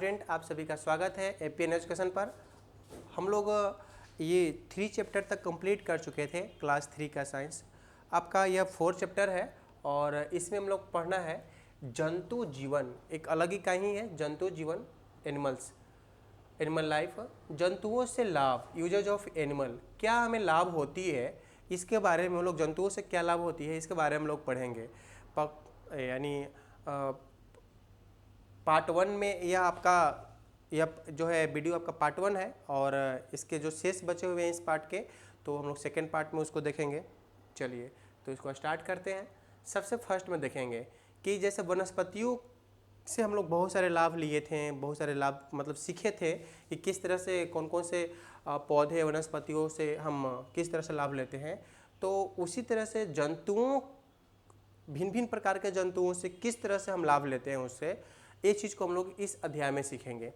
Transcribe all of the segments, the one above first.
Student, आप सभी का स्वागत है एपीएन एजुकेशन पर। हम लोग ये 3 चैप्टर तक कंप्लीट कर चुके थे क्लास 3 का साइंस। आपका यह 4 चैप्टर है और इसमें हम लोग पढ़ना है जंतु जीवन। एक अलग ही कहानी है जंतु जीवन, एनिमल लाइफ। जंतुओं से लाभ, यूजेज ऑफ एनिमल, क्या हमें लाभ होती है इसके बारे में हम लोग, जंतुओं से क्या लाभ होती है इसके बारे में हम लोग पढ़ेंगे। यानी पार्ट 1 में यह जो है वीडियो आपका पार्ट 1 है और इसके जो शेष बचे हुए हैं इस पार्ट के, तो हम लोग सेकेंड पार्ट में उसको देखेंगे। चलिए तो इसको स्टार्ट करते हैं। सबसे फर्स्ट में देखेंगे कि जैसे वनस्पतियों से हम लोग बहुत सारे लाभ लिए थे, बहुत सारे लाभ मतलब सीखे थे कि किस तरह से कौन कौन से पौधे वनस्पतियों से हम किस तरह से लाभ लेते हैं। तो उसी तरह से जंतुओं, भिन्न भिन्न प्रकार के जंतुओं से किस तरह से हम लाभ लेते हैं उससे, ये चीज़ को हम लोग इस अध्याय में सीखेंगे।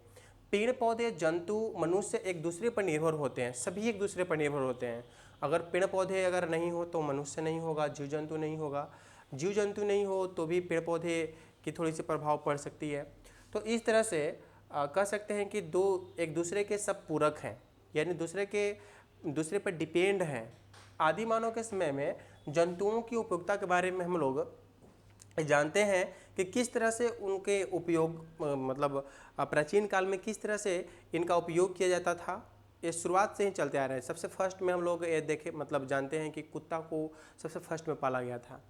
पेड़ पौधे जंतु मनुष्य एक दूसरे पर निर्भर होते हैं, सभी एक दूसरे पर निर्भर होते हैं। अगर पेड़ पौधे अगर नहीं हो तो मनुष्य नहीं होगा, जीव जंतु नहीं होगा, जीव जंतु नहीं हो तो भी पेड़ पौधे की थोड़ी सी प्रभाव पड़ सकती है। तो इस तरह से कह सकते हैं कि दो एक दूसरे के सब पूरक हैं, यानी दूसरे पर डिपेंड हैं। आदि मानव के समय में जंतुओं की उपयोगिता के बारे में हम लोग जानते हैं कि किस तरह से उनके उपयोग मतलब प्राचीन काल में किस तरह से इनका उपयोग किया जाता था। ये शुरुआत से ही चलते आ रहे हैं। सबसे फर्स्ट में हम लोग ये देखे मतलब जानते हैं कि कुत्ता को सबसे फर्स्ट में पाला गया था,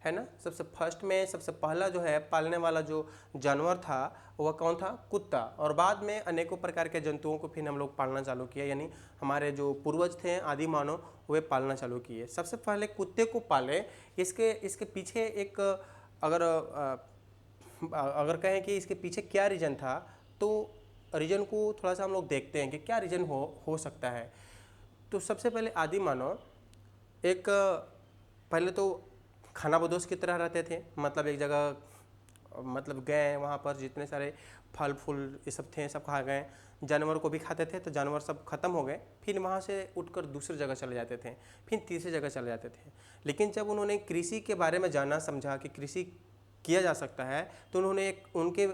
है ना। सबसे फर्स्ट में सबसे पहला जो है पालने वाला जो जानवर था वह कौन था? कुत्ता। और बाद में अनेकों प्रकार के जंतुओं को फिर हम लोग पालना चालू किया, यानी हमारे जो पूर्वज थे आदि मानव वे पालना चालू किए। सबसे पहले कुत्ते को पाले। इसके पीछे एक अगर कहें कि इसके पीछे क्या रीज़न था, तो रीज़न को थोड़ा सा हम लोग देखते हैं कि क्या रीज़न हो सकता है। तो सबसे पहले आदि मानव एक पहले तो खानाबदोश की तरह रहते थे, मतलब एक जगह मतलब गए, वहाँ पर जितने सारे फल फूल ये सब थे सब खा गए। जानवर को भी खाते थे तो जानवर सब खत्म हो गए, फिर वहाँ से उठकर दूसरी जगह चले जाते थे, फिर तीसरी जगह चले जाते थे। लेकिन जब उन्होंने कृषि के बारे में जाना समझा कि कृषि किया जा सकता है, तो उन्होंने उनके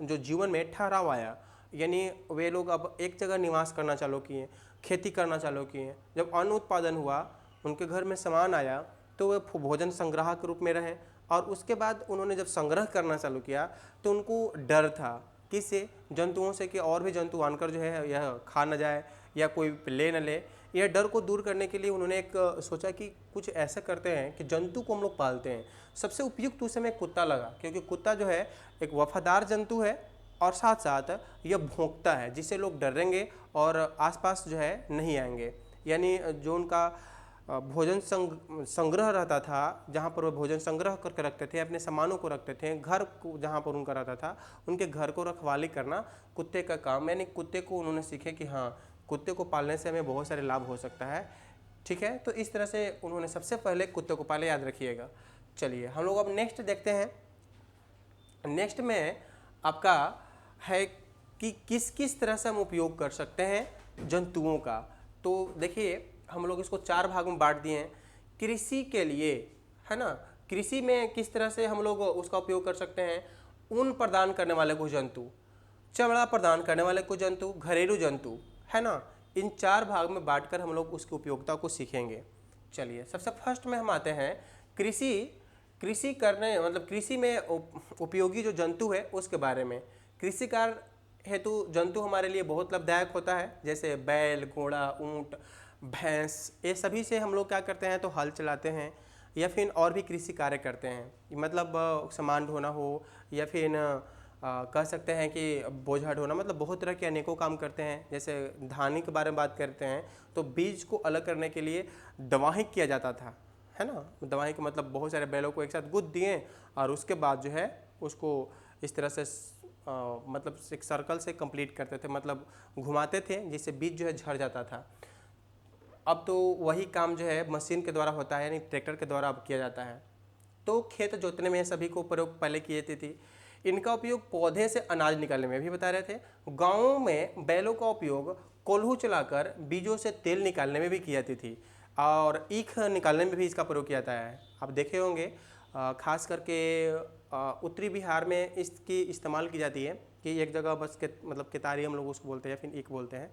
जो जीवन में ठहराव आया, यानी वे लोग अब एक जगह निवास करना चालू किए, खेती करना चालू किए। जब अन्न उत्पादन हुआ, उनके घर में सामान आया, तो वे भोजन संग्रह के रूप में रहे। और उसके बाद उन्होंने जब संग्रह करना चालू किया तो उनको डर था, किससे? जंतुओं से, कि और भी जंतु आनकर जो है यह खा न जाए या कोई ले न ले। यह डर को दूर करने के लिए उन्होंने एक सोचा कि कुछ ऐसा करते हैं कि जंतु को हम लोग पालते हैं। सबसे उपयुक्त उस समय कुत्ता लगा, क्योंकि कुत्ता जो है एक वफादार जंतु है और साथ साथ यह भौंकता है, जिससे लोग डरेंगे और आसपास जो है नहीं आएंगे। यानी जो उनका भोजन संग्रह रहता था, जहाँ पर वो भोजन संग्रह करके रखते थे, अपने सामानों को रखते थे, घर को जहाँ पर उनका रहता था, उनके घर को रखवाली करना कुत्ते का काम। यानी कुत्ते को उन्होंने सीखे कि हाँ, कुत्ते को पालने से हमें बहुत सारे लाभ हो सकता है। ठीक है, तो इस तरह से उन्होंने सबसे पहले कुत्ते को पाले, याद रखिएगा। चलिए हम लोग अब नेक्स्ट देखते हैं। नेक्स्ट में आपका है कि किस किस तरह से हम उपयोग कर सकते हैं जंतुओं का। तो देखिए हम लोग इसको 4 भाग में बांट दिए हैं। कृषि के लिए, है ना, कृषि में किस तरह से हम लोग उसका उपयोग कर सकते हैं। ऊन प्रदान करने वाले कुछ जंतु, चमड़ा प्रदान करने वाले कुछ जंतु, घरेलू जंतु, है ना। इन 4 भाग में बांटकर हम लोग उसकी उपयोगिता को सीखेंगे। चलिए सबसे फर्स्ट में हम आते हैं कृषि करने मतलब कृषि में उपयोगी जो जंतु है उसके बारे में। कृषि कार्य हेतु जंतु हमारे लिए बहुत लाभदायक होता है, जैसे बैल, घोड़ा, ऊंट, भैंस, ये सभी से हम लोग क्या करते हैं तो हल चलाते हैं या फिर और भी कृषि कार्य करते हैं। मतलब सामान ढोना हो या फिर कह सकते हैं कि बोझा ढोना, मतलब बहुत तरह के अनेकों काम करते हैं। जैसे धान के बारे में बात करते हैं तो बीज को अलग करने के लिए दवाही किया जाता था, है ना। दवाही का मतलब बहुत सारे बैलों को एक साथ गुद दिए और उसके बाद जो है उसको इस तरह से मतलब एक सर्कल से कंप्लीट करते थे, मतलब घुमाते थे, जिससे बीज जो है झड़ जाता था। अब तो वही काम जो है मशीन के द्वारा होता है, यानी ट्रैक्टर के द्वारा अब किया जाता है। तो खेत जोतने में सभी को प्रयोग पहले किए थी। इनका उपयोग पौधे से अनाज निकालने में भी बता रहे थे। गाँव में बैलों का उपयोग कोल्हू चलाकर बीजों से तेल निकालने में भी की जाती थी और ईख निकालने में भी इसका प्रयोग किया जाता है। आप देखे होंगे खास करके उत्तरी बिहार में इसकी इस्तेमाल की जाती है कि एक जगह बस के मतलब केतारी हम लोग उसको बोलते हैं, फिर ईख बोलते हैं,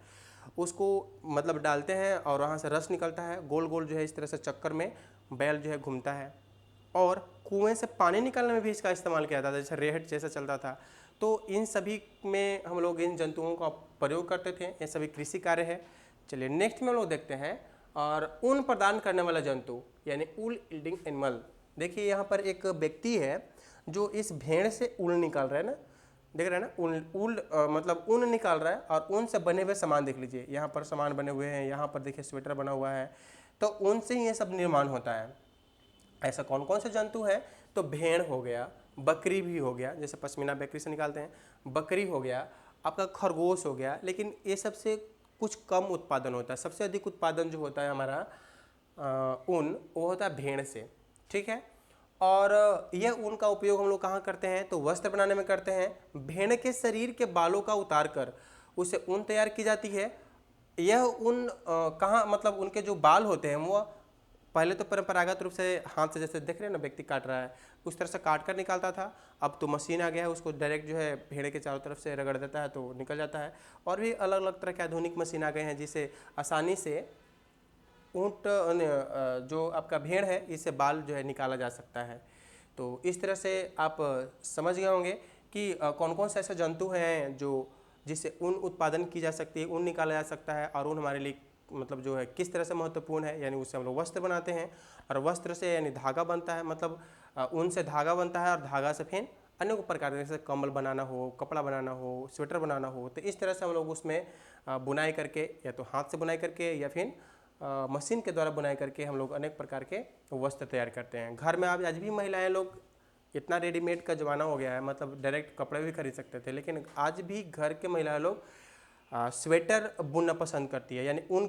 उसको मतलब डालते हैं और वहाँ से रस निकलता है, गोल गोल जो है इस तरह से चक्कर में बैल जो है घूमता है। और कुएं से पानी निकालने में भी इसका इस्तेमाल किया जाता था, जैसे रेहट जैसा चलता था। तो इन सभी में हम लोग इन जंतुओं का प्रयोग करते थे, ये सभी कृषि कार्य है। चलिए नेक्स्ट में हम लोग देखते हैं और ऊन प्रदान करने वाला जंतु यानी ऊल यील्डिंग एनिमल। देखिए यहाँ पर एक व्यक्ति है जो इस भेड़ से ऊन निकाल रहा है ना, देख रहे हैं ना, ऊल मतलब ऊन निकाल रहा है और ऊन से बने हुए सामान देख लीजिए, यहाँ पर सामान बने हुए हैं, यहाँ पर देखिए स्वेटर बना हुआ है। तो ऊन से ही ये सब निर्माण होता है। ऐसा कौन कौन से जंतु हैं? तो भेड़ हो गया, बकरी भी हो गया, जैसे पश्मीना बकरी से निकालते हैं, बकरी हो गया, आपका खरगोश हो गया। लेकिन ये सबसे कुछ कम उत्पादन होता है। सबसे अधिक उत्पादन जो होता है हमारा ऊन, वो होता है भेड़ से, ठीक है। और यह ऊन का उपयोग हम लोग कहाँ करते हैं? तो वस्त्र बनाने में करते हैं। भेड़ के शरीर के बालों का उतार कर उससे ऊन तैयार की जाती है। यह ऊन कहाँ, मतलब उनके जो बाल होते हैं वो पहले तो परंपरागत रूप से हाथ से, जैसे देख रहे हैं ना व्यक्ति काट रहा है, उस तरह से काट कर निकालता था। अब तो मशीन आ गया है, उसको डायरेक्ट जो है भेड़ के चारों तरफ से रगड़ देता है तो निकल जाता है। और भी अलग अलग तरह के आधुनिक मशीन आ गए हैं जिसे आसानी से ऊँट जो आपका भेड़ है इससे बाल जो है निकाला जा सकता है। तो इस तरह से आप समझ गए होंगे कि कौन कौन से ऐसे जंतु हैं जो जिससे ऊन उत्पादन की जा सकती है, ऊन निकाला जा सकता है। और ऊन हमारे लिए मतलब जो है किस तरह से महत्वपूर्ण है, यानी उससे हम लोग वस्त्र बनाते हैं और वस्त्र से यानी धागा बनता है, मतलब ऊन से धागा बनता है और धागा से फिर अन्य प्रकार के जैसे कम्बल बनाना हो, कपड़ा बनाना हो, स्वेटर बनाना हो। तो इस तरह से हम लोग उसमें बुनाई करके, या तो हाथ से बुनाई करके या फिर मशीन के द्वारा बुनाई करके हम लोग अनेक प्रकार के वस्त्र तैयार करते हैं। घर में आज भी महिलाएं लोग, इतना रेडीमेड का ज़माना हो गया है, मतलब डायरेक्ट कपड़े भी खरीद सकते थे, लेकिन आज भी घर के महिलाएं लोग स्वेटर बुनना पसंद करती है, यानी ऊन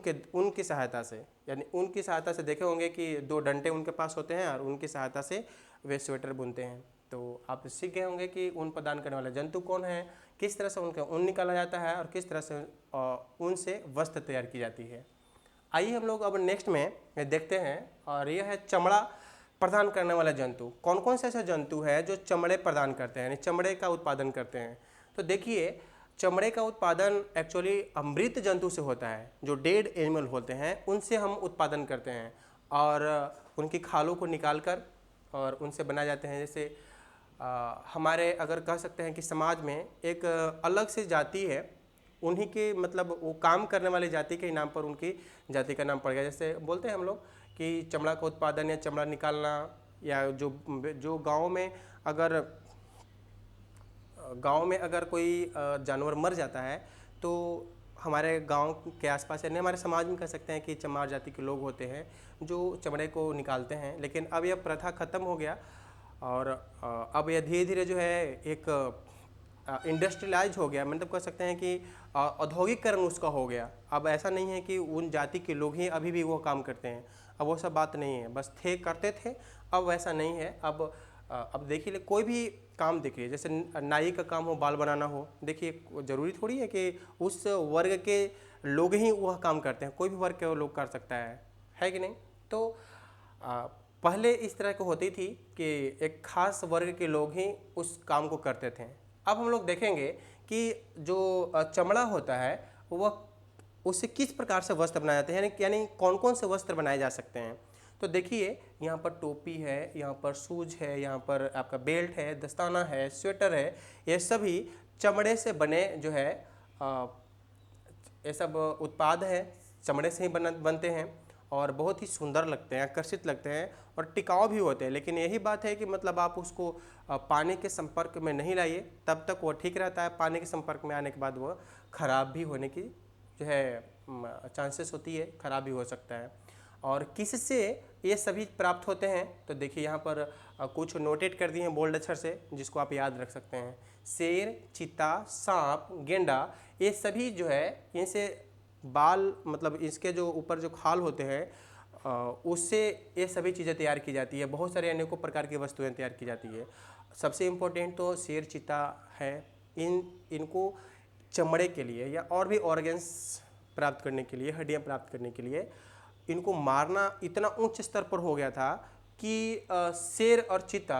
की सहायता से। यानी ऊन की सहायता से देखे होंगे कि 2 डंडे उनके पास होते हैं और उनकी सहायता से वे स्वेटर बुनते हैं। तो आप सीख गए होंगे कि ऊन प्रदान करने वाले जंतु कौन है, किस तरह से उनका ऊन निकाला जाता है और किस तरह से ऊन से वस्त्र तैयार की जाती है। आइए हम लोग अब नेक्स्ट में देखते हैं, और यह है चमड़ा प्रदान करने वाला जंतु। कौन कौन से ऐसे जंतु है जो चमड़े प्रदान करते हैं, यानी चमड़े का उत्पादन करते हैं? तो देखिए चमड़े का उत्पादन एक्चुअली मृत जंतु से होता है, जो डेड एनिमल होते हैं उनसे हम उत्पादन करते हैं और उनकी खालों को निकाल कर और उनसे बनाए जाते हैं। जैसे हमारे अगर कह सकते हैं कि समाज में एक अलग से जाति है, उन्हीं के मतलब वो काम करने वाली जाति के नाम पर उनकी जाति का नाम पड़ गया। जैसे बोलते हैं हम लोग कि चमड़ा का उत्पादन या चमड़ा निकालना, या जो गांव में अगर कोई जानवर मर जाता है तो हमारे गांव के आसपास यानी हमारे समाज में कह सकते हैं कि चमार जाति के लोग होते हैं जो चमड़े को निकालते हैं। लेकिन अब यह प्रथा ख़त्म हो गया और अब यह धीरे धीरे जो है एक इंडस्ट्रियलाइज हो गया, मतलब कह सकते हैं कि औद्योगिकरण उसका हो गया। अब ऐसा नहीं है कि उन जाति के लोग ही अभी भी वो काम करते हैं, अब वो सब बात नहीं है, बस करते थे, अब वैसा नहीं है। अब देखिए कोई भी काम देखिए, जैसे नाई का काम हो, बाल बनाना हो, देखिए ज़रूरी थोड़ी है कि उस वर्ग के लोग ही वह काम करते हैं, कोई भी वर्ग के लोग कर सकता है कि नहीं? तो पहले इस तरह की होती थी कि एक खास वर्ग के लोग ही उस काम को करते थे। अब हम लोग देखेंगे कि जो चमड़ा होता है वह उससे किस प्रकार से वस्त्र बनाए जाते हैं, यानी कौन कौन से वस्त्र बनाए जा सकते हैं। तो देखिए यहाँ पर टोपी है, यहाँ पर शूज है, यहाँ पर आपका बेल्ट है, दस्ताना है, स्वेटर है, ये सभी चमड़े से बने जो है ये सब उत्पाद है, चमड़े से ही बनते हैं और बहुत ही सुंदर लगते हैं, आकर्षित लगते हैं और टिकाऊ भी होते हैं। लेकिन यही बात है कि मतलब आप उसको पानी के संपर्क में नहीं लाइए, तब तक वो ठीक रहता है। पानी के संपर्क में आने के बाद वो ख़राब भी होने की जो है चांसेस होती है, ख़राब भी हो सकता है। और किससे ये सभी प्राप्त होते हैं? तो देखिए यहाँ पर कुछ नोटेट कर दिए हैं बोल्ड अक्षर से, जिसको आप याद रख सकते हैं। शेर, चीता, सांप, गेंडा, ये सभी जो है इनसे बाल, मतलब इसके जो ऊपर जो खाल होते हैं उससे ये सभी चीज़ें तैयार की जाती है। बहुत सारे अनेकों प्रकार की वस्तुएं तैयार की जाती है। सबसे इम्पोर्टेंट तो शेर, चीता है। इनको चमड़े के लिए या और भी ऑर्गन्स प्राप्त करने के लिए, हड्डियाँ प्राप्त करने के लिए इनको मारना इतना उच्च स्तर पर हो गया था कि शेर और चीता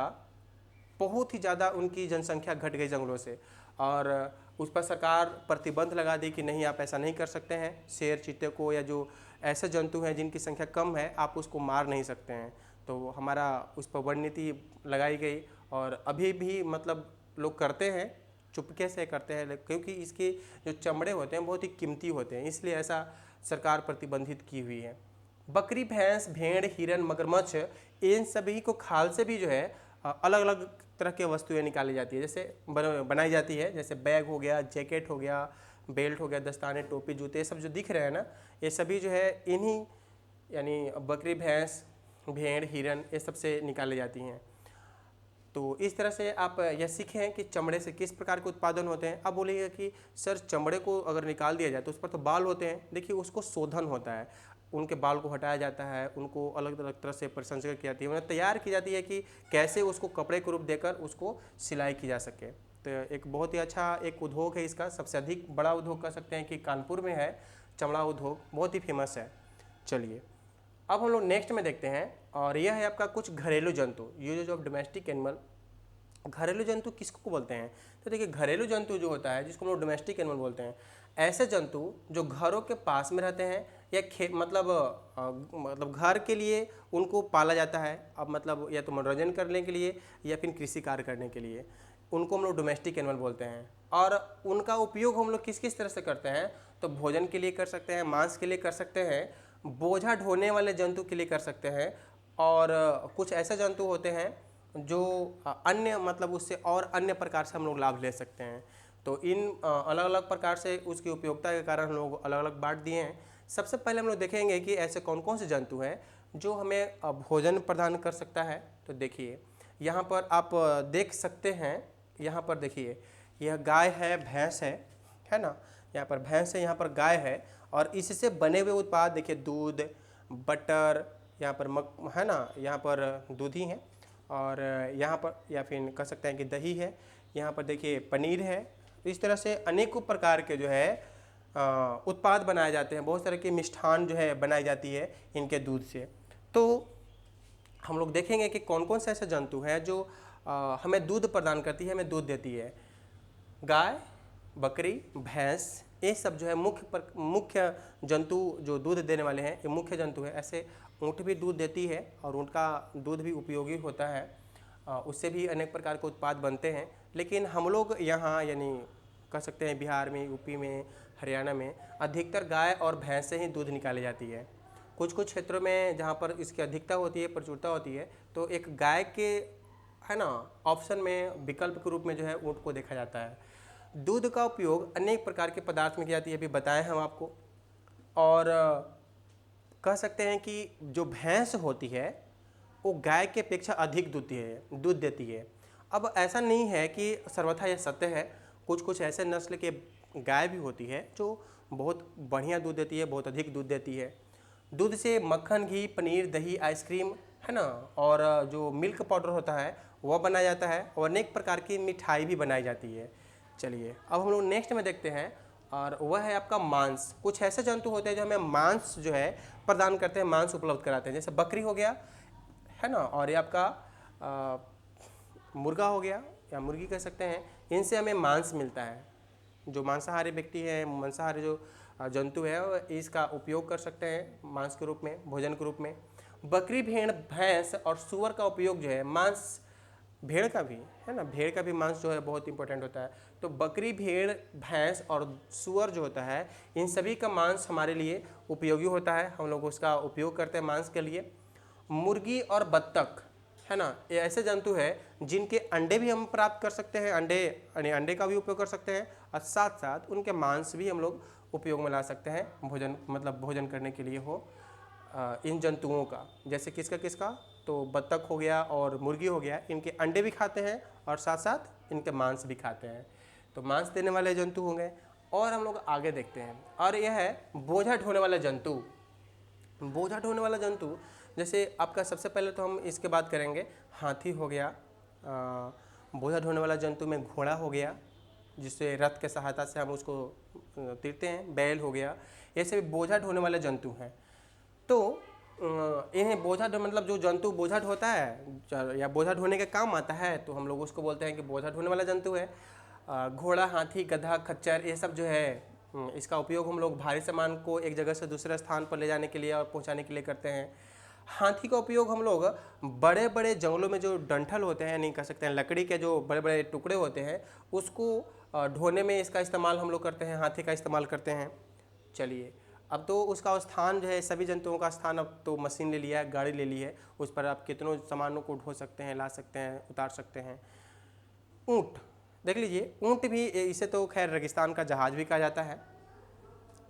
बहुत ही ज़्यादा उनकी जनसंख्या घट गई जंगलों से, और उस पर सरकार प्रतिबंध लगा दी कि नहीं, आप ऐसा नहीं कर सकते हैं। शेर, चीते को या जो ऐसे जंतु हैं जिनकी संख्या कम है, आप उसको मार नहीं सकते हैं। तो हमारा उस पर वन नीति लगाई गई, और अभी भी मतलब लोग करते हैं, चुपके से करते हैं, क्योंकि इसके जो चमड़े होते हैं बहुत ही कीमती होते हैं, इसलिए ऐसा सरकार प्रतिबंधित की हुई है। बकरी, भैंस, भेड़, हिरन, मगरमच्छ, इन सभी को खाल से भी जो है अलग अलग तरह के वस्तुएं निकाली जाती है, जैसे बनाई जाती है। जैसे बैग हो गया, जैकेट हो गया, बेल्ट हो गया, दस्ताने, टोपी, जूते, सब जो दिख रहे हैं ना, ये सभी जो है इन्हीं यानी बकरी, भैंस, भेड़, हिरन, ये सब से निकाली जाती हैं। तो इस तरह से आप यह सीखें कि चमड़े से किस प्रकार के उत्पादन होते हैं। अब बोलिएगा कि सर चमड़े को अगर निकाल दिया जाए तो उस पर तो बाल होते हैं। देखिए, उसको शोधन होता है, उनके बाल को हटाया जाता है, उनको अलग अलग तरह से प्रसंस्करण की जाती है, उन्हें तैयार की जाती है कि कैसे उसको कपड़े के रूप देकर उसको सिलाई की जा सके। तो एक बहुत ही अच्छा एक उद्योग है इसका, सबसे अधिक बड़ा उद्योग कह सकते हैं कि कानपुर में है, चमड़ा उद्योग बहुत ही फेमस है। चलिए अब हम लोग नेक्स्ट में देखते हैं, और यह है आपका कुछ घरेलू जंतु, यूजेज ऑफ डोमेस्टिक एनिमल। घरेलू जंतु किसको बोलते हैं? तो देखिए, घरेलू जंतु जो होता है, जिसको हम लोग डोमेस्टिक एनिमल बोलते हैं, ऐसे जंतु जो घरों के पास में रहते हैं या मतलब घर के लिए उनको पाला जाता है। अब मतलब या तो मनोरंजन करने के लिए या फिर कृषि कार्य करने के लिए, उनको हम लोग डोमेस्टिक एनिमल बोलते हैं। और उनका उपयोग हम लोग किस किस तरह से करते हैं? तो भोजन के लिए कर सकते हैं, मांस के लिए कर सकते हैं, बोझा ढोने वाले जंतु के लिए कर सकते हैं, और कुछ ऐसे जंतु होते हैं जो अन्य मतलब उससे और अन्य प्रकार से हम लोग लाभ ले सकते हैं। तो इन अलग अलग प्रकार से उसकी उपयोगिता के कारण हम लोग अलग अलग बांट दिए हैं। सबसे पहले हम लोग देखेंगे कि ऐसे कौन कौन से जंतु हैं जो हमें भोजन प्रदान कर सकता है। तो देखिए, यहाँ पर आप देख सकते हैं, यहाँ पर देखिए, यह गाय है, भैंस है ना, यहाँ पर भैंस है, यहाँ पर गाय है, और इससे बने हुए उत्पाद देखिए, दूध, बटर, यहाँ पर है ना, यहाँ पर दूध ही है, और यहाँ पर या फिर कह सकते हैं कि दही है, यहाँ पर देखिए पनीर है। इस तरह से अनेकों प्रकार के जो है उत्पाद बनाए जाते हैं, बहुत तरह की मिष्ठान जो है बनाई जाती है इनके दूध से। तो हम लोग देखेंगे कि कौन कौन से ऐसे जंतु हैं जो हमें दूध प्रदान करती है, हमें दूध देती है। गाय, बकरी, भैंस, ये सब जो है मुख्य जंतु जो दूध देने वाले हैं, ये मुख्य जंतु है। ऐसे ऊँट भी दूध देती है, और ऊँट का दूध भी उपयोगी होता है, उससे भी अनेक प्रकार के उत्पाद बनते हैं। लेकिन हम लोग यहाँ यानी कह सकते हैं बिहार में, यूपी में, हरियाणा में अधिकतर गाय और भैंस से ही दूध निकाली जाती है। कुछ कुछ क्षेत्रों में जहाँ पर इसकी अधिकता होती है, प्रचुरता होती है, तो एक गाय के है ना ऑप्शन में विकल्प के रूप में जो है ऊँट को देखा जाता है। दूध का उपयोग अनेक प्रकार के पदार्थ में की जाती है, अभी बताएं हम आपको। और कह सकते हैं कि जो भैंस होती है वो गाय के अपेक्षा अधिक दूध देती है। अब ऐसा नहीं है कि सर्वथा यह सत्य है, कुछ कुछ ऐसे नस्ल के गाय भी होती है जो बहुत बढ़िया दूध देती है, बहुत अधिक दूध देती है। दूध से मक्खन, घी, पनीर, दही, आइसक्रीम है ना, और जो मिल्क पाउडर होता है वह बनाया जाता है, और अनेक प्रकार की मिठाई भी बनाई जाती है। चलिए अब हम लोग नेक्स्ट में देखते हैं, और वह है आपका मांस। कुछ ऐसे जंतु होते हैं जो हमें मांस जो है प्रदान करते हैं, मांस उपलब्ध कराते हैं। जैसे बकरी हो गया है ना, और ये आपका मुर्गा हो गया या मुर्गी कह सकते हैं, इनसे हमें मांस मिलता है। जो मांसाहारी व्यक्ति है, मांसाहारी जो जंतु है, वो इसका उपयोग कर सकते हैं मांस के रूप में, भोजन के रूप में। बकरी, भेड़, भैंस और सूअर का उपयोग जो है मांस, भेड़ का भी है ना, भेड़ का भी मांस जो है बहुत इंपॉर्टेंट होता है। तो बकरी, भेड़, भैंस और सूअर जो होता है, इन सभी का मांस हमारे लिए उपयोगी होता है, हम लोग उसका उपयोग करते हैं मांस के लिए। मुर्गी और बत्तख है ना, ये ऐसे जंतु हैं जिनके अंडे भी हम प्राप्त कर सकते हैं, अंडे का भी उपयोग कर सकते हैं, और साथ साथ उनके मांस भी हम लोग उपयोग में ला सकते हैं, भोजन करने के लिए हो इन जंतुओं का। जैसे किसका तो बत्तख हो गया और मुर्गी हो गया, इनके अंडे भी खाते हैं और साथ साथ इनके मांस भी खाते हैं, तो मांस देने वाले जंतु होंगे। और हम लोग आगे देखते हैं, और यह है बोझा ढोने वाला जंतु। बोझा ढोने वाला जंतु जैसे आपका सबसे पहले तो हम इसके बात करेंगे, हाथी हो गया, बोझा ढोने वाला जंतु में घोड़ा हो गया, जिससे रथ के सहायता से हम उसको तीरते हैं, बैल हो गया, ये सभी बोझा ढोने वाले जंतु हैं। तो इन्हें बोझा मतलब जो जंतु बोझा ढोता है या बोझा ढोने के काम आता है, तो हम लोग उसको बोलते हैं कि बोझा ढोने वाला जंतु है। घोड़ा, हाथी, गधा, खच्चर, ये सब जो है इसका उपयोग हम लोग भारी सामान को एक जगह से दूसरे स्थान पर ले जाने के लिए और पहुंचाने के लिए करते हैं। हाथी का उपयोग हम लोग बड़े बड़े जंगलों में जो डंठल होते हैं, नहीं कह सकते हैं, लकड़ी के जो बड़े बड़े टुकड़े होते हैं उसको ढोने में इसका इस्तेमाल हम लोग करते हैं, हाथी का इस्तेमाल करते हैं। चलिए, अब तो उसका स्थान जो है, सभी जंतुओं का स्थान अब तो मशीन ले लिया है, गाड़ी ले ली है, उस पर आप कितनों सामानों को ढो सकते हैं, ला सकते हैं, उतार सकते हैं। ऊँट देख लीजिए, ऊँट भी, इसे तो खैर रेगिस्तान का जहाज भी कहा जाता है,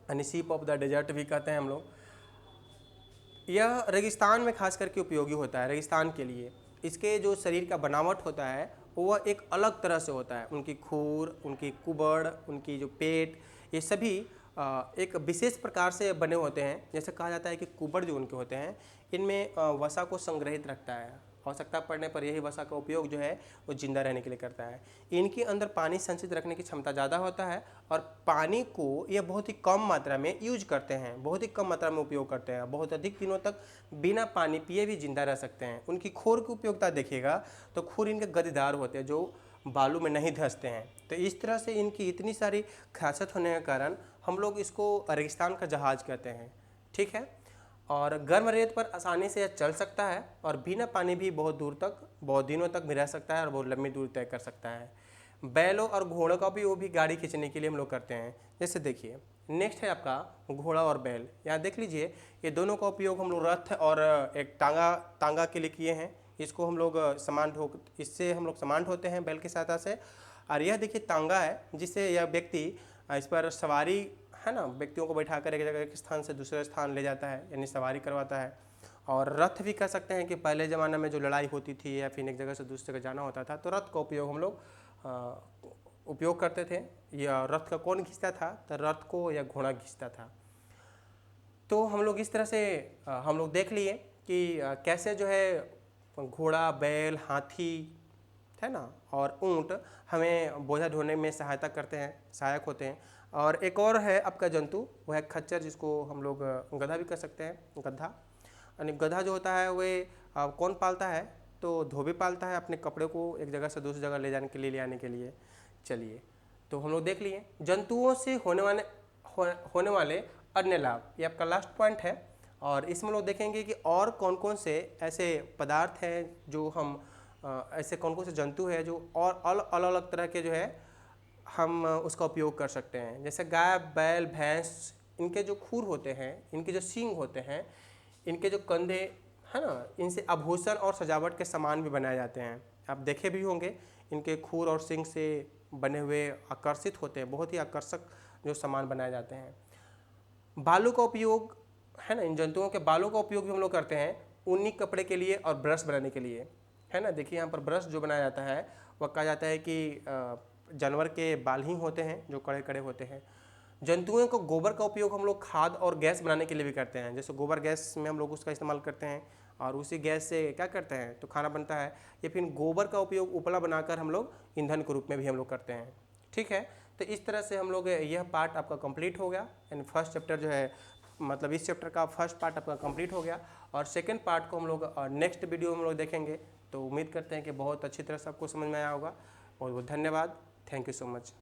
यानी शिप ऑफ द डेजर्ट भी कहते हैं हम लोग। यह रेगिस्तान में खास करके उपयोगी होता है, रेगिस्तान के लिए। इसके जो शरीर का बनावट होता है वह एक अलग तरह से होता है। उनकी खूर, उनकी कुबड़, उनकी जो पेट, ये सभी एक विशेष प्रकार से बने होते हैं। जैसे कहा जाता है कि कुबड़ जो उनके होते हैं, इनमें वसा को संग्रहित रखता है। आवश्यकता पड़ने पर यही वसा का उपयोग जो है वो जिंदा रहने के लिए करता है। इनके अंदर पानी संचित रखने की क्षमता ज़्यादा होता है और पानी को ये बहुत ही कम मात्रा में यूज करते हैं, बहुत ही कम मात्रा में उपयोग करते हैं। बहुत अधिक दिनों तक बिना पानी पिए भी जिंदा रह सकते हैं। उनकी खोर की उपयोगिता देखिएगा तो खोर इनके गद्देदार होते हैं जो बालू में नहीं धंसते हैं। तो इस तरह से इनकी इतनी सारी खासियत होने के कारण हम लोग इसको रेगिस्तान का जहाज कहते हैं। ठीक है, और गर्म रेत पर आसानी से यह चल सकता है और बिना पानी भी बहुत दूर तक, बहुत दिनों तक भी रह सकता है और बहुत लंबी दूरी तय कर सकता है। बैलों और घोड़ों का भी वो भी गाड़ी खींचने के लिए हम लोग करते हैं। जैसे देखिए, नेक्स्ट है आपका घोड़ा और बैल। यहाँ देख लीजिए, ये दोनों का उपयोग हम लोग रथ और एक तांगा के लिए किए हैं। इसको हम लोग इससे हम लोग सामान ढोते हैं बैल की सहायता से। और यह देखिए तांगा है, जिससे यह व्यक्ति इस पर सवारी है ना, व्यक्तियों को बैठाकर एक जगह एक स्थान से दूसरे स्थान ले जाता है, यानी सवारी करवाता है। और रथ भी कह सकते हैं कि पहले ज़माने में जो लड़ाई होती थी या फिर एक जगह से दूसरी जगह जाना होता था, तो रथ का उपयोग हम लोग उपयोग करते थे। या रथ का कौन खींचता था, तो रथ को या घोड़ा खींचता था। तो हम लोग इस तरह से हम लोग देख लिए कि कैसे जो है घोड़ा, बैल, हाथी है ना, और ऊँट हमें बोझा ढोने में सहायता करते हैं, सहायक होते हैं। और एक और है आपका जंतु, वह है खच्चर, जिसको हम लोग गधा भी कर सकते हैं, गधा। यानी गधा जो होता है वह कौन पालता है, तो धोबी पालता है अपने कपड़े को एक जगह से दूसरी जगह ले जाने के लिए, ले आने के लिए। चलिए, तो हम लोग देख लिए जंतुओं से होने वाले अन्य लाभ, ये आपका लास्ट पॉइंट है। और इसमें लोग देखेंगे कि और कौन कौन से ऐसे पदार्थ हैं जो हम ऐसे कौन कौन से जंतु है जो और अलग अलग तरह के जो है हम उसका उपयोग कर सकते हैं। जैसे गाय, बैल, भैंस, इनके जो खूर होते हैं, इनके जो सींग होते हैं, इनके जो कंधे है ना, इनसे आभूषण और सजावट के सामान भी बनाए जाते हैं। आप देखे भी होंगे, इनके खूर और सींग से बने हुए आकर्षित होते हैं, बहुत ही आकर्षक जो सामान बनाए जाते हैं। बालों का उपयोग है ना, इन जंतुओं के बालों का उपयोग भी हम लोग करते हैं ऊनी कपड़े के लिए और ब्रश बनाने के लिए, है ना। देखिए यहाँ पर ब्रश जो बनाया जाता है वह कहा जाता है कि जानवर के बाल ही होते हैं जो कड़े कड़े होते हैं। जंतुओं को गोबर का उपयोग हम लोग खाद और गैस बनाने के लिए भी करते हैं। जैसे गोबर गैस में हम लोग उसका इस्तेमाल करते हैं और उसी गैस से क्या करते हैं, तो खाना बनता है। या फिर गोबर का उपयोग उपला बनाकर हम लोग ईंधन के रूप में भी हम लोग करते हैं। ठीक है, तो इस तरह से हम लोग, यह पार्ट आपका कंप्लीट हो गया। यानी फर्स्ट चैप्टर जो है, मतलब इस चैप्टर का फर्स्ट पार्ट आपका कंप्लीट हो गया और सेकंड पार्ट को हम लोग नेक्स्ट वीडियो में हम लोग देखेंगे। तो उम्मीद करते हैं कि बहुत अच्छी तरह से आपको समझ में आया होगा। बहुत बहुत धन्यवाद। Thank you so much.